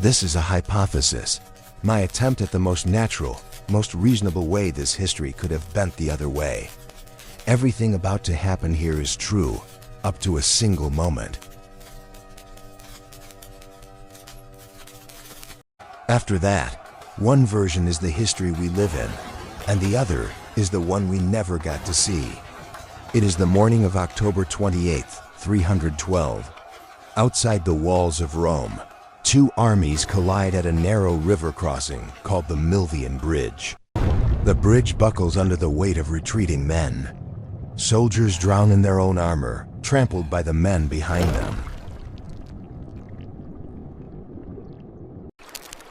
This is a hypothesis, my attempt at the most natural, most reasonable way this history could have bent the other way. Everything about to happen here is true, up to a single moment. After that, one version is the history we live in, and the other is the one we never got to see. It is the morning of October 28th, 312. Outside the walls of Rome, two armies collide at a narrow river crossing called the Milvian Bridge. The bridge buckles under the weight of retreating men. Soldiers drown in their own armor, trampled by the men behind them.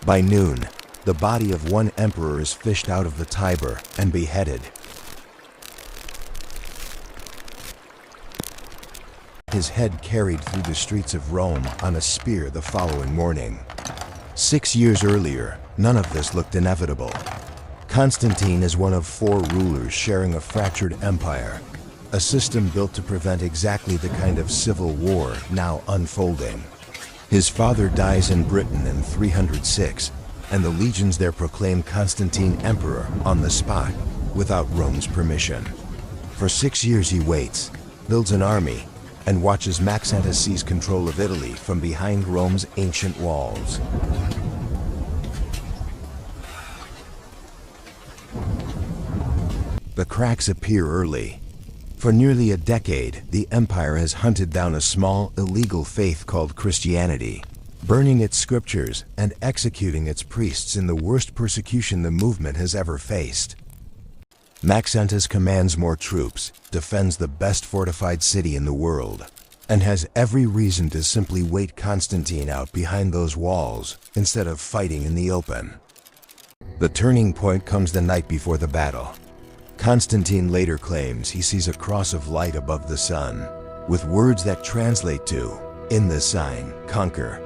By noon, the body of one emperor is fished out of the Tiber and beheaded. His head carried through the streets of Rome on a spear the following morning. 6 years earlier, none of this looked inevitable. Constantine is one of 4 rulers sharing a fractured empire, a system built to prevent exactly the kind of civil war now unfolding. His father dies in Britain in 306, and the legions there proclaim Constantine emperor on the spot, without Rome's permission. For 6 years he waits, builds an army, and watches Maxentius seize control of Italy from behind Rome's ancient walls. The cracks appear early. For nearly a decade, the empire has hunted down a small, illegal faith called Christianity, burning its scriptures and executing its priests in the worst persecution the movement has ever faced. Maxentius commands more troops, defends the best fortified city in the world, and has every reason to simply wait Constantine out behind those walls instead of fighting in the open. The turning point comes the night before the battle. Constantine later claims he sees a cross of light above the sun, with words that translate to, "In this sign, conquer."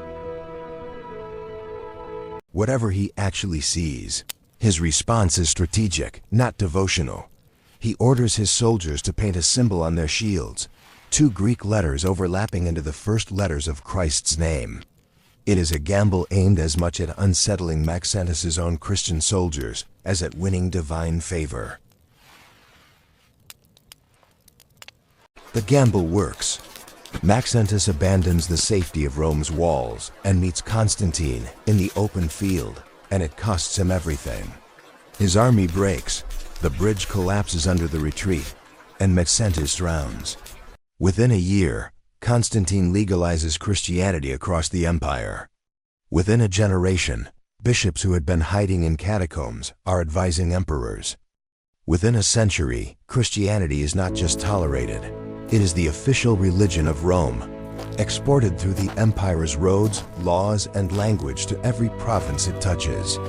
Whatever he actually sees, his response is strategic, not devotional. He orders his soldiers to paint a symbol on their shields, 2 Greek letters overlapping into the first letters of Christ's name. It is a gamble aimed as much at unsettling Maxentius's own Christian soldiers as at winning divine favor. The gamble works. Maxentius abandons the safety of Rome's walls and meets Constantine in the open field, and it costs him everything. His army breaks, the bridge collapses under the retreat, and Maxentius drowns. Within a year, Constantine legalizes Christianity across the empire. Within a generation, bishops who had been hiding in catacombs are advising emperors. Within a century, Christianity is not just tolerated, it is the official religion of Rome, exported through the empire's roads, laws, and language to every province it touches.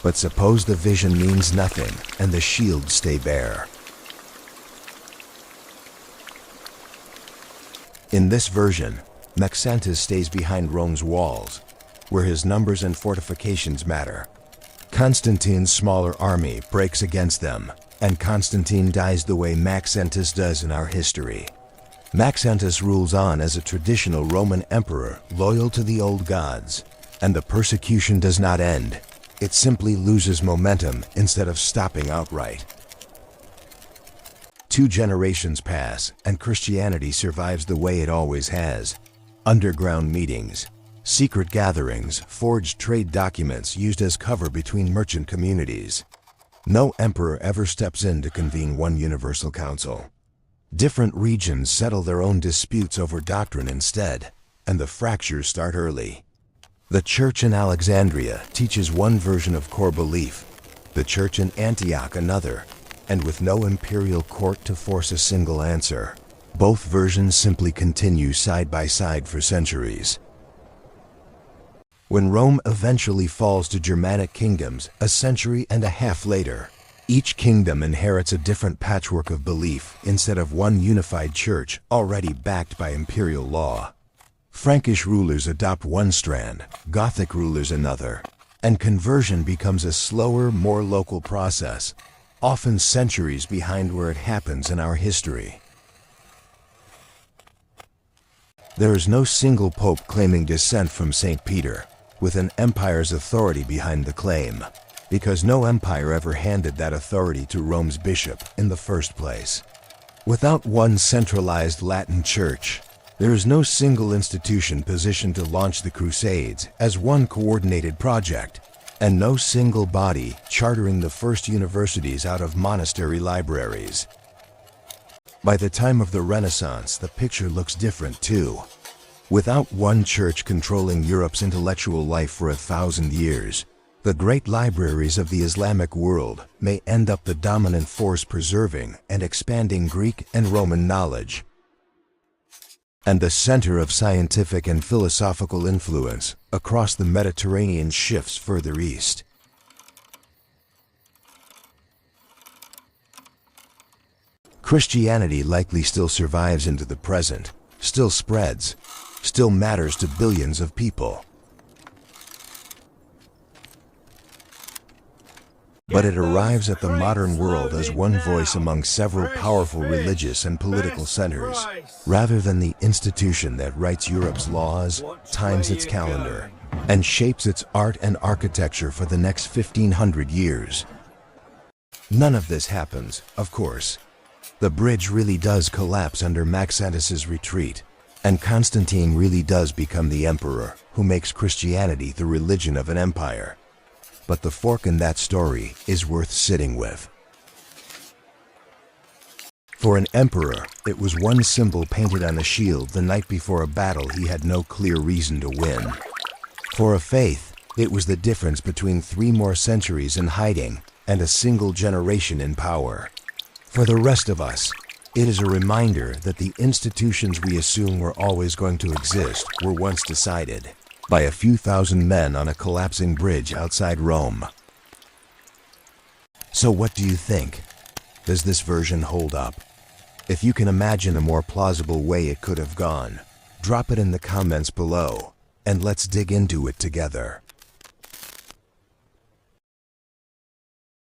But suppose the vision means nothing and the shields stay bare. In this version, Maxentius stays behind Rome's walls, where his numbers and fortifications matter. Constantine's smaller army breaks against them, and Constantine dies the way Maxentius does in our history. Maxentius rules on as a traditional Roman emperor loyal to the old gods, and the persecution does not end. It simply loses momentum instead of stopping outright. 2 generations pass, and Christianity survives the way it always has. Underground meetings, secret gatherings, forged trade documents used as cover between merchant communities. No emperor ever steps in to convene one universal council. Different regions settle their own disputes over doctrine instead, and the fractures start early. The church in Alexandria teaches one version of core belief, the church in Antioch another, and with no imperial court to force a single answer, both versions simply continue side by side for centuries. When Rome eventually falls to Germanic kingdoms a century and a half later, each kingdom inherits a different patchwork of belief instead of one unified church already backed by imperial law. Frankish rulers adopt one strand, Gothic rulers another, and conversion becomes a slower, more local process, often centuries behind where it happens in our history. There is no single pope claiming descent from St. Peter, with an empire's authority behind the claim, because no empire ever handed that authority to Rome's bishop in the first place. Without one centralized Latin church, there is no single institution positioned to launch the Crusades as one coordinated project, and no single body chartering the first universities out of monastery libraries. By the time of the Renaissance, the picture looks different too. Without one church controlling Europe's intellectual life for 1,000 years, the great libraries of the Islamic world may end up the dominant force preserving and expanding Greek and Roman knowledge, and the center of scientific and philosophical influence across the Mediterranean shifts further east. Christianity likely still survives into the present, still spreads, still matters to billions of people. But it arrives at the modern world as one voice among several powerful religious and political centers, rather than the institution that writes Europe's laws, times its calendar, and shapes its art and architecture for the next 1,500 years. None of this happens, of course. The bridge really does collapse under Maxentius's retreat, and Constantine really does become the emperor who makes Christianity the religion of an empire. But the fork in that story is worth sitting with. For an emperor, it was one symbol painted on a shield the night before a battle he had no clear reason to win. For a faith, it was the difference between 3 more centuries in hiding and a single generation in power. For the rest of us, it is a reminder that the institutions we assume were always going to exist were once decided by a few thousand men on a collapsing bridge outside Rome. So what do you think? Does this version hold up? If you can imagine a more plausible way it could have gone, drop it in the comments below, and let's dig into it together.